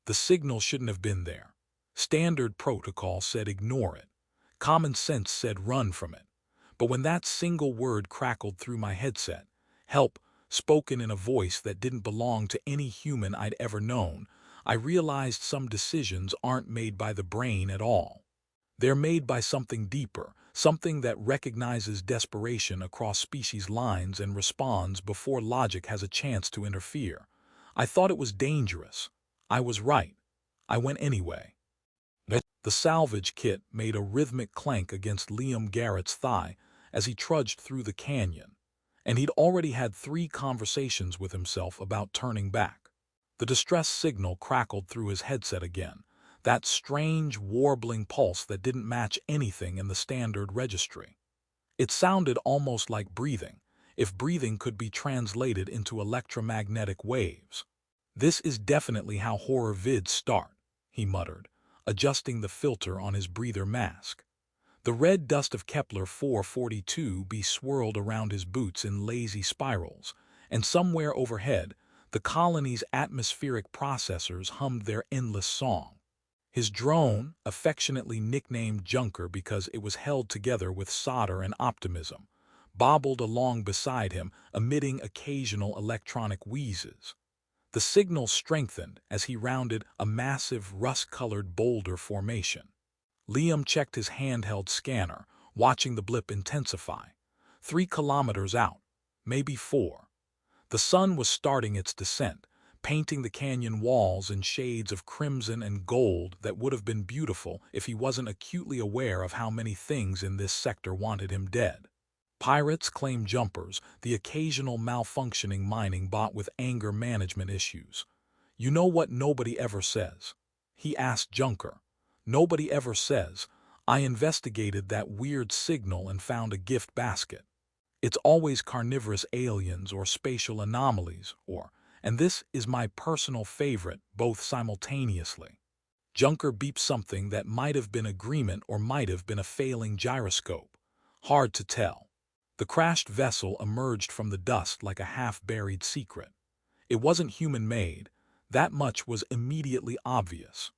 The signal shouldn't have been there. Standard protocol said ignore it. Common sense said run from it. But when that single word crackled through my headset, help, spoken in a voice that didn't belong to any human I'd ever known, I realized some decisions aren't made by the brain at all. They're made by something deeper, something that recognizes desperation across species lines and responds before logic has a chance to interfere. I thought it was dangerous. I was right. I went anyway. The salvage kit made a rhythmic clank against Liam Garrett's thigh as he trudged through the canyon, and he'd already had 3 conversations with himself about turning back. The distress signal crackled through his headset again, that strange, warbling pulse that didn't match anything in the standard registry. It sounded almost like breathing, if breathing could be translated into electromagnetic waves. "This is definitely how horror vids start," he muttered, adjusting the filter on his breather mask. The red dust of Kepler 442b swirled around his boots in lazy spirals, and somewhere overhead, the colony's atmospheric processors hummed their endless song. His drone, affectionately nicknamed Junker because it was held together with solder and optimism, bobbled along beside him, emitting occasional electronic wheezes. The signal strengthened as he rounded a massive rust-colored boulder formation. Liam checked his handheld scanner, watching the blip intensify. 3 kilometers out, maybe 4. The sun was starting its descent, painting the canyon walls in shades of crimson and gold that would have been beautiful if he wasn't acutely aware of how many things in this sector wanted him dead. Pirates claimed jumpers, the occasional malfunctioning mining bot with anger management issues. "You know what nobody ever says?" he asked Junker. "Nobody ever says, 'I investigated that weird signal and found a gift basket.' It's always carnivorous aliens or spatial anomalies or, and this is my personal favorite, both simultaneously." Junker beeped something that might have been agreement or might have been a failing gyroscope. Hard to tell. The crashed vessel emerged from the dust like a half-buried secret. It wasn't human-made. That much was immediately obvious.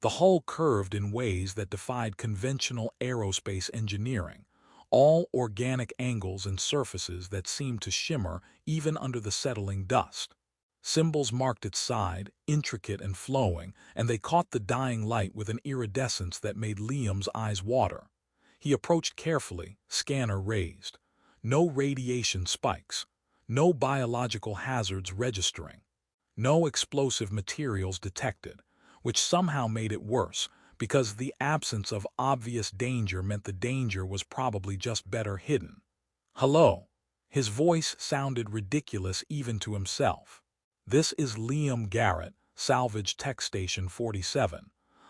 The hull curved in ways that defied conventional aerospace engineering, all organic angles and surfaces that seemed to shimmer even under the settling dust. Symbols marked its side, intricate and flowing, and they caught the dying light with an iridescence that made Liam's eyes water. He approached carefully, scanner raised. No radiation spikes, no biological hazards registering, no explosive materials detected, which somehow made it worse, because the absence of obvious danger meant the danger was probably just better hidden. "Hello." His voice sounded ridiculous even to himself. "This is Liam Garrett, Salvage Tech Station 47.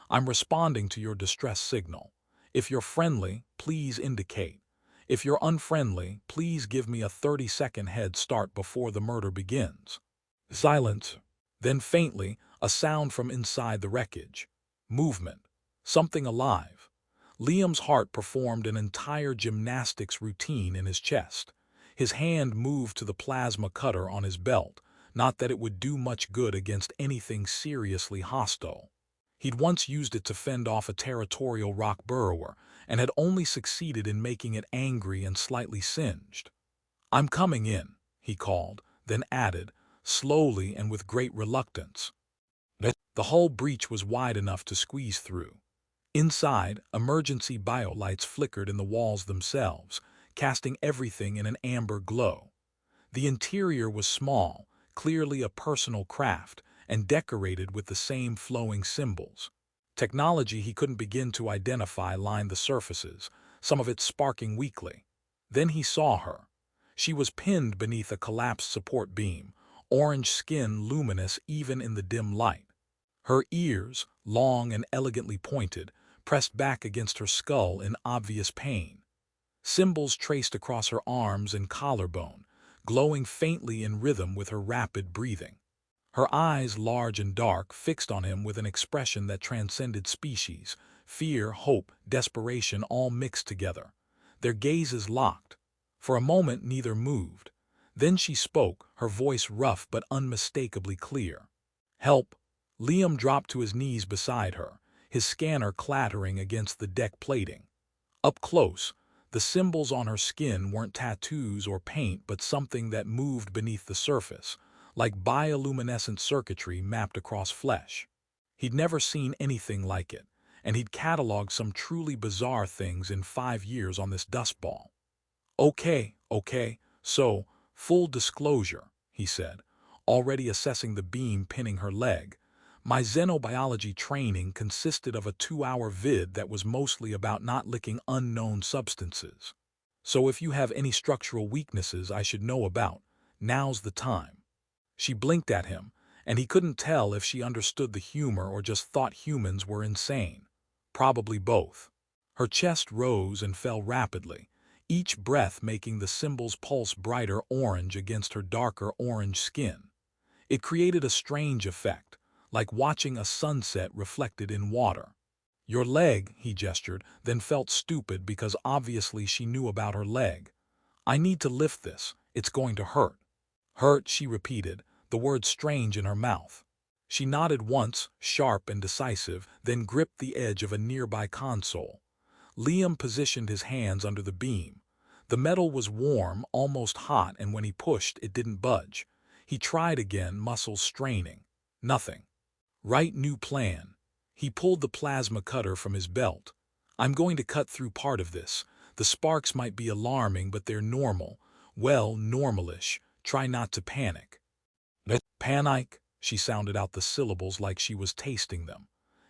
I'm responding to your distress signal. If you're friendly, please indicate. If you're unfriendly, please give me a 30-second head start before the murder begins." Silence. Then faintly, a sound from inside the wreckage. Movement. Something alive. Liam's heart performed an entire gymnastics routine in his chest. His hand moved to the plasma cutter on his belt, not that it would do much good against anything seriously hostile. He'd once used it to fend off a territorial rock burrower, and had only succeeded in making it angry and slightly singed. "I'm coming in," he called, then added, slowly and with great reluctance. The hull breach was wide enough to squeeze through. Inside, emergency biolights flickered in the walls themselves, casting everything in an amber glow. The interior was small, clearly a personal craft, and decorated with the same flowing symbols. Technology he couldn't begin to identify lined the surfaces, some of it sparking weakly. Then he saw her. She was pinned beneath a collapsed support beam, orange skin luminous even in the dim light. Her ears, long and elegantly pointed, pressed back against her skull in obvious pain. Symbols traced across her arms and collarbone, glowing faintly in rhythm with her rapid breathing. Her eyes, large and dark, fixed on him with an expression that transcended species, fear, hope, desperation all mixed together. Their gazes locked. For a moment neither moved. Then she spoke, her voice rough but unmistakably clear. "Help." Liam dropped to his knees beside her, his scanner clattering against the deck plating. Up close, the symbols on her skin weren't tattoos or paint but something that moved beneath the surface, like bioluminescent circuitry mapped across flesh. He'd never seen anything like it, and he'd cataloged some truly bizarre things in 5 years on this dust ball. Okay, so, full disclosure, he said, already assessing the beam pinning her leg. My xenobiology training consisted of a 2-hour vid that was mostly about not licking unknown substances. So if you have any structural weaknesses I should know about, now's the time. She blinked at him, and he couldn't tell if she understood the humor or just thought humans were insane. Probably both. Her chest rose and fell rapidly, each breath making the symbols pulse brighter orange against her darker orange skin. It created a strange effect, like watching a sunset reflected in water. Your leg, he gestured, then felt stupid because obviously she knew about her leg. I need to lift this, it's going to hurt. Hurt, she repeated, the word strange in her mouth. She nodded once, sharp and decisive, then gripped the edge of a nearby console. Liam positioned his hands under the beam. The metal was warm, almost hot, and when he pushed, it didn't budge. He tried again, muscles straining. Nothing. Right, new plan. He pulled the plasma cutter from his belt. I'm going to cut through part of this. The sparks might be alarming, but they're normal. Well, normalish. Try not to panic. Panic? She sounded out the syllables like she was tasting them.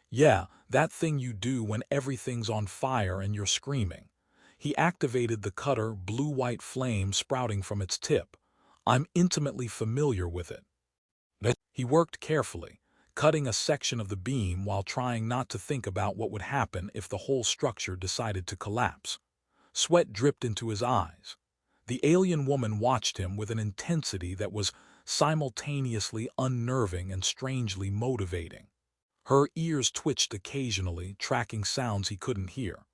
Yeah, that thing you do when everything's on fire and you're screaming. He activated the cutter, blue-white flame sprouting from its tip. I'm intimately familiar with it. He worked carefully, cutting a section of the beam while trying not to think about what would happen if the whole structure decided to collapse. Sweat dripped into his eyes. The alien woman watched him with an intensity that was simultaneously unnerving and strangely motivating. Her ears twitched occasionally, tracking sounds he couldn't hear.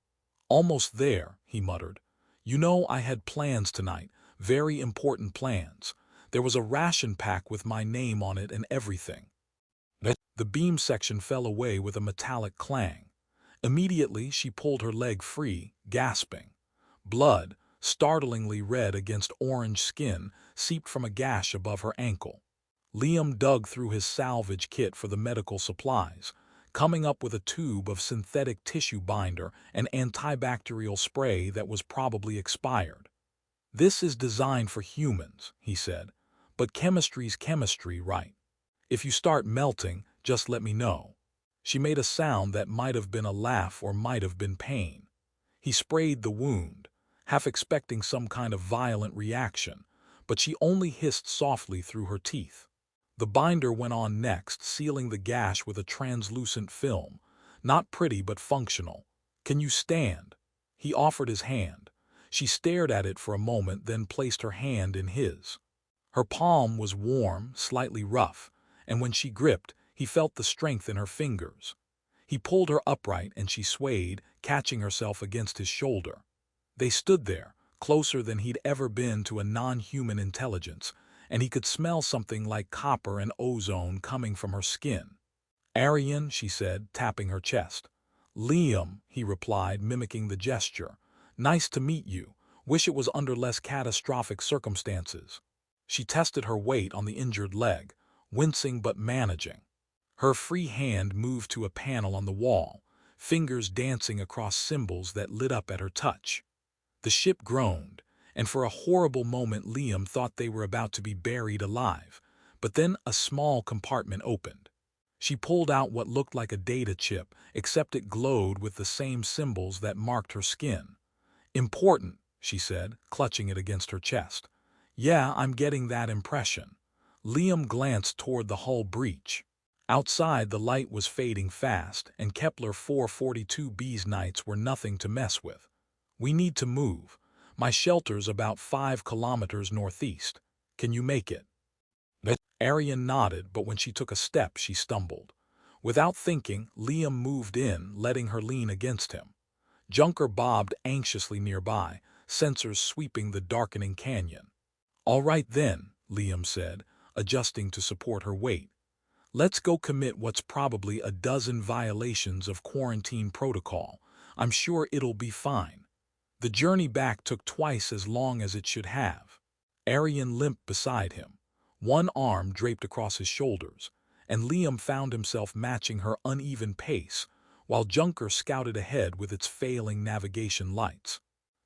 Almost there, he muttered. You know, I had plans tonight, very important plans. There was a ration pack with my name on it and everything. The beam section fell away with a metallic clang. Immediately, she pulled her leg free, gasping. Blood, startlingly red against orange skin, seeped from a gash above her ankle. Liam dug through his salvage kit for the medical supplies, coming up with a tube of synthetic tissue binder and antibacterial spray that was probably expired. This is designed for humans, he said, but chemistry's chemistry, right? If you start melting, just let me know. She made a sound that might have been a laugh or might have been pain. He sprayed the wound, half expecting some kind of violent reaction, but she only hissed softly through her teeth. The binder went on next, sealing the gash with a translucent film. Not pretty but functional. Can you stand? He offered his hand. She stared at it for a moment, then placed her hand in his. Her palm was warm, slightly rough, and when she gripped, he felt the strength in her fingers. He pulled her upright and she swayed, catching herself against his shoulder. They stood there, closer than he'd ever been to a non-human intelligence, and he could smell something like copper and ozone coming from her skin. Ariyen, she said, tapping her chest. Liam, he replied, mimicking the gesture. Nice to meet you. Wish it was under less catastrophic circumstances. She tested her weight on the injured leg, wincing but managing. Her free hand moved to a panel on the wall, fingers dancing across symbols that lit up at her touch. The ship groaned, and for a horrible moment Liam thought they were about to be buried alive, but then a small compartment opened. She pulled out what looked like a data chip, except it glowed with the same symbols that marked her skin. Important, she said, clutching it against her chest. Yeah, I'm getting that impression. Liam glanced toward the hull breach. Outside, the light was fading fast, and Kepler 442b's nights were nothing to mess with. We need to move. My shelter's about 5 kilometers northeast. Can you make it? Ariyen nodded, but when she took a step, she stumbled. Without thinking, Liam moved in, letting her lean against him. Junker bobbed anxiously nearby, sensors sweeping the darkening canyon. All right then, Liam said, adjusting to support her weight. Let's go commit what's probably a dozen violations of quarantine protocol. I'm sure it'll be fine. The journey back took twice as long as it should have. Ariyen limped beside him, one arm draped across his shoulders, and Liam found himself matching her uneven pace, while Junker scouted ahead with its failing navigation lights.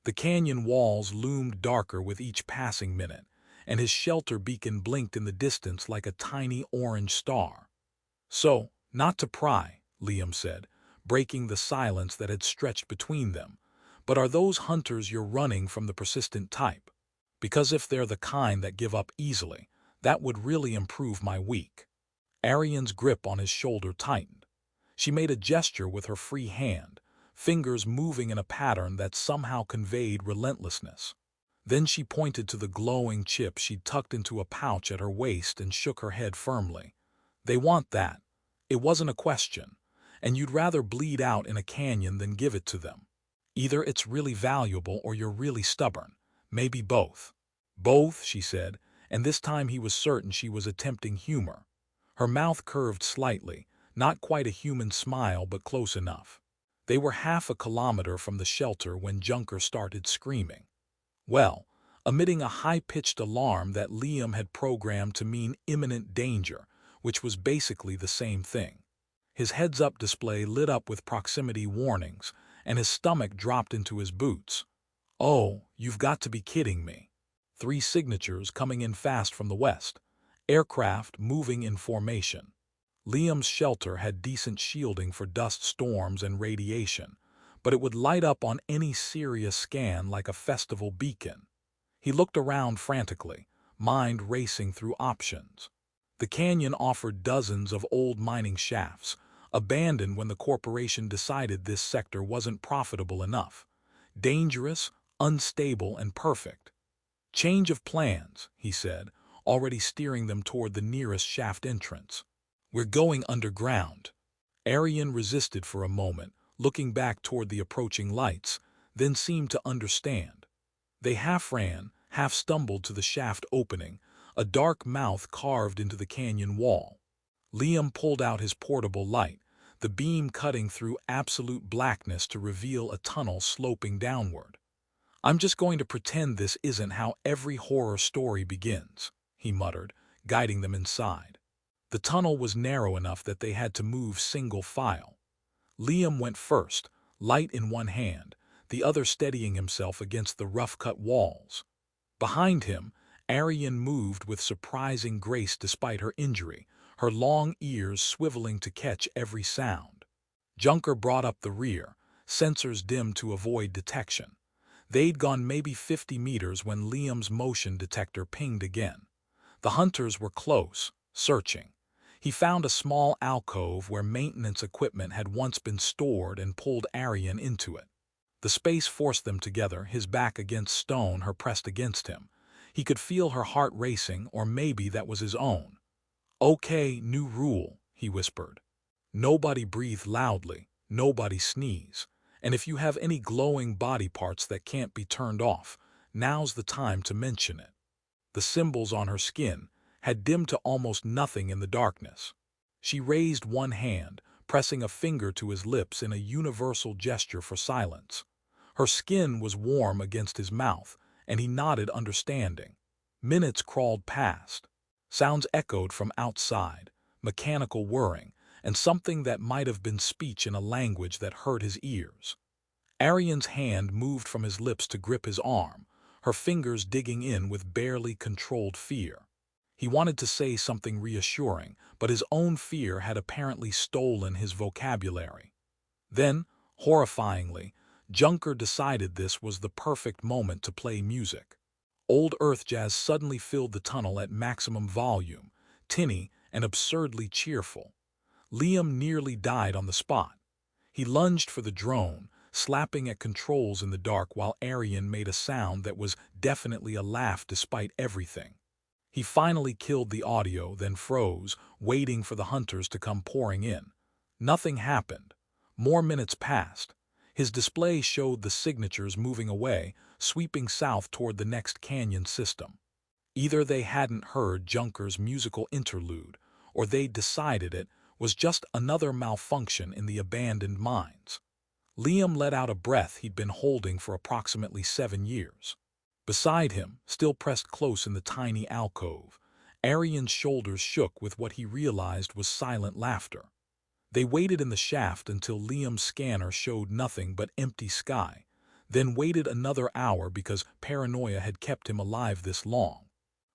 The canyon walls loomed darker with each passing minute, and his shelter beacon blinked in the distance like a tiny orange star. "So, not to pry," Liam said, breaking the silence that had stretched between them, "but are those hunters you're running from the persistent type? Because if they're the kind that give up easily, that would really improve my week." Arian's grip on his shoulder tightened. She made a gesture with her free hand, fingers moving in a pattern that somehow conveyed relentlessness. Then she pointed to the glowing chip she'd tucked into a pouch at her waist and shook her head firmly. "They want that. It wasn't a question. And you'd rather bleed out in a canyon than give it to them. Either it's really valuable or you're really stubborn. Maybe both." "Both," she said, and this time he was certain she was attempting humor. Her mouth curved slightly, not quite a human smile but close enough. They were half a kilometer from the shelter when Junker started screaming. Well, emitting a high-pitched alarm that Liam had programmed to mean imminent danger, which was basically the same thing. His heads-up display lit up with proximity warnings, and his stomach dropped into his boots. "Oh, you've got to be kidding me." 3 signatures coming in fast from the west. Aircraft moving in formation. Liam's shelter had decent shielding for dust storms and radiation, but it would light up on any serious scan like a festival beacon. He looked around frantically, mind racing through options. The canyon offered dozens of old mining shafts, abandoned when the corporation decided this sector wasn't profitable enough. Dangerous, unstable, and perfect. "Change of plans," he said, already steering them toward the nearest shaft entrance. "We're going underground." Ariyen resisted for a moment, looking back toward the approaching lights, then seemed to understand. They half ran, half stumbled to the shaft opening, a dark mouth carved into the canyon wall. Liam pulled out his portable light, the beam cutting through absolute blackness to reveal a tunnel sloping downward. "I'm just going to pretend this isn't how every horror story begins," he muttered, guiding them inside. The tunnel was narrow enough that they had to move single file. Liam went first, light in one hand, the other steadying himself against the rough-cut walls. Behind him, Ariyen moved with surprising grace despite her injury, her long ears swiveling to catch every sound. Junker brought up the rear, sensors dimmed to avoid detection. They'd gone maybe 50 meters when Liam's motion detector pinged again. The hunters were close, searching. He found a small alcove where maintenance equipment had once been stored and pulled Ariyen into it. The space forced them together, his back against stone, her pressed against him. He could feel her heart racing, or maybe that was his own. "Okay, new rule," he whispered. "Nobody breathe loudly, nobody sneeze. And if you have any glowing body parts that can't be turned off, now's the time to mention it." The symbols on her skin had dimmed to almost nothing in the darkness. She raised one hand, pressing a finger to his lips in a universal gesture for silence. Her skin was warm against his mouth, and he nodded understanding. Minutes crawled past. Sounds echoed from outside, mechanical whirring, and something that might have been speech in a language that hurt his ears. Ariyen's hand moved from his lips to grip his arm, her fingers digging in with barely controlled fear. He wanted to say something reassuring, but his own fear had apparently stolen his vocabulary. Then, horrifyingly, Junker decided this was the perfect moment to play music. Old Earth jazz suddenly filled the tunnel at maximum volume, tinny and absurdly cheerful. Liam nearly died on the spot. He lunged for the drone, slapping at controls in the dark while Ariyen made a sound that was definitely a laugh despite everything. He finally killed the audio, then froze, waiting for the hunters to come pouring in. Nothing happened. More minutes passed. His display showed the signatures moving away, sweeping south toward the next canyon system. Either they hadn't heard Junker's musical interlude, or they decided it, was just another malfunction in the abandoned mines. Liam let out a breath he'd been holding for approximately 7 years. Beside him, still pressed close in the tiny alcove, Ariyen's shoulders shook with what he realized was silent laughter. They waited in the shaft until Liam's scanner showed nothing but empty sky, then waited another hour because paranoia had kept him alive this long.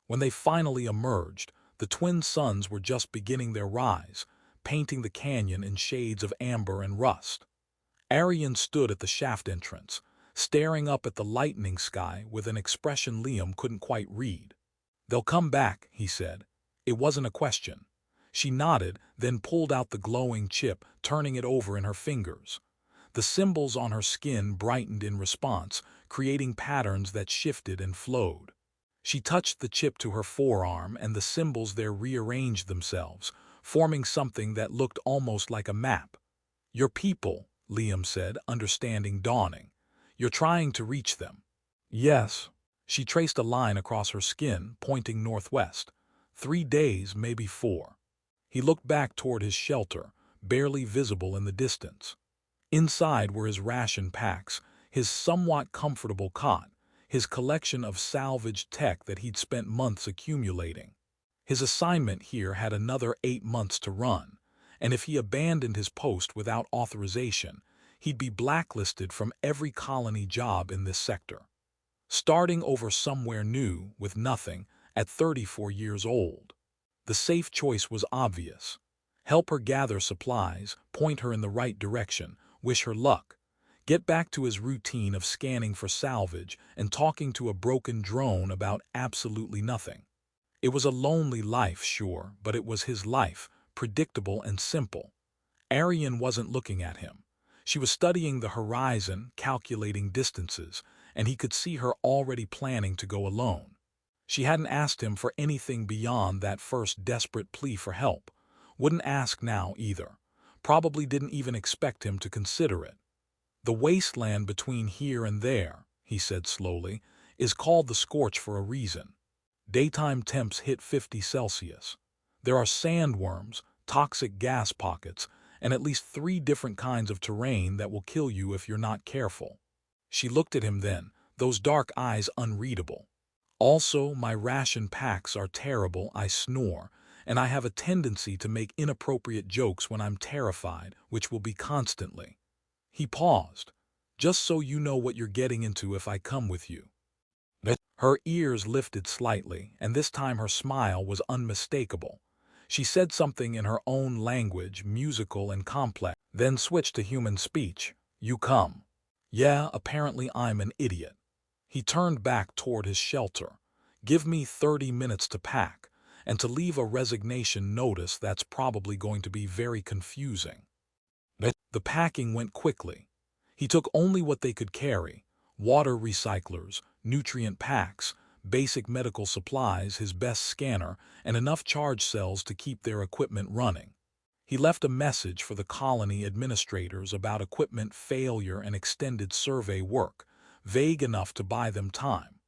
When they finally emerged, the twin suns were just beginning their rise, painting the canyon in shades of amber and rust. Ariyen stood at the shaft entrance, staring up at the lightning sky with an expression Liam couldn't quite read. "They'll come back," he said. It wasn't a question. She nodded, then pulled out the glowing chip, turning it over in her fingers. The symbols on her skin brightened in response, creating patterns that shifted and flowed. She touched the chip to her forearm, and the symbols there rearranged themselves, forming something that looked almost like a map. "Your people," Liam said, understanding dawning. "You're trying to reach them." "Yes." She traced a line across her skin, pointing northwest. 3 days, maybe 4. He looked back toward his shelter, barely visible in the distance. Inside were his ration packs, his somewhat comfortable cot, his collection of salvage tech that he'd spent months accumulating. His assignment here had another 8 months to run, and if he abandoned his post without authorization, he'd be blacklisted from every colony job in this sector. Starting over somewhere new, with nothing, at 34 years old. The safe choice was obvious. Help her gather supplies, point her in the right direction, wish her luck. Get back to his routine of scanning for salvage and talking to a broken drone about absolutely nothing. It was a lonely life, sure, but it was his life, predictable and simple. Ariyen wasn't looking at him. She was studying the horizon, calculating distances, and he could see her already planning to go alone. She hadn't asked him for anything beyond that first desperate plea for help. Wouldn't ask now either. Probably didn't even expect him to consider it. "The wasteland between here and there," he said slowly, "is called the scorch for a reason. Daytime temps hit 50 Celsius. There are sandworms, toxic gas pockets, and at least 3 different kinds of terrain that will kill you if you're not careful." She looked at him then, those dark eyes unreadable. "Also, my ration packs are terrible," I snore, "and I have a tendency to make inappropriate jokes when I'm terrified, which will be constantly." He paused. "Just so you know what you're getting into if I come with you." Her ears lifted slightly, and this time her smile was unmistakable. She said something in her own language, musical and complex, then switched to human speech. "You come." "Yeah, apparently I'm an idiot." He turned back toward his shelter. "Give me 30 minutes to pack, and to leave a resignation notice that's probably going to be very confusing." The packing went quickly. He took only what they could carry: water recyclers, nutrient packs, basic medical supplies, his best scanner, and enough charge cells to keep their equipment running. He left a message for the colony administrators about equipment failure and extended survey work, vague enough to buy them time.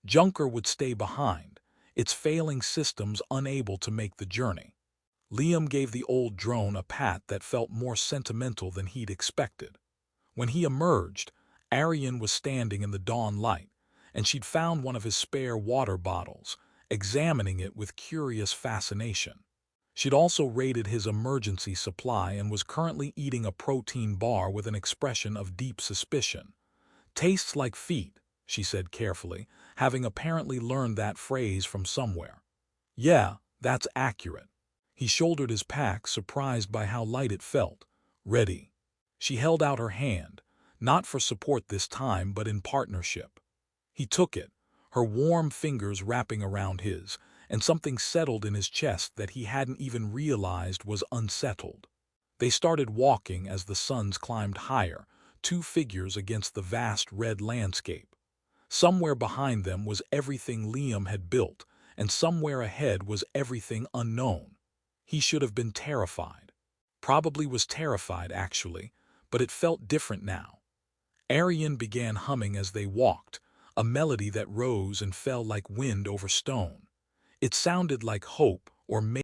Junker would stay behind, its failing systems unable to make the journey. Liam gave the old drone a pat that felt more sentimental than he'd expected. When he emerged, Ariyen was standing in the dawn light, and she'd found one of his spare water bottles, examining it with curious fascination. She'd also raided his emergency supply and was currently eating a protein bar with an expression of deep suspicion. "Tastes like feet," she said carefully, having apparently learned that phrase from somewhere. "Yeah, that's accurate." He shouldered his pack, surprised by how light it felt. "Ready." She held out her hand, not for support this time but in partnership. He took it, her warm fingers wrapping around his, and something settled in his chest that he hadn't even realized was unsettled. They started walking as the suns climbed higher, 2 figures against the vast red landscape. Somewhere behind them was everything Liam had built, and somewhere ahead was everything unknown. He should have been terrified. Probably was terrified, actually, but it felt different now. Ariyen began humming as they walked, a melody that rose and fell like wind over stone. It sounded like hope, or maybe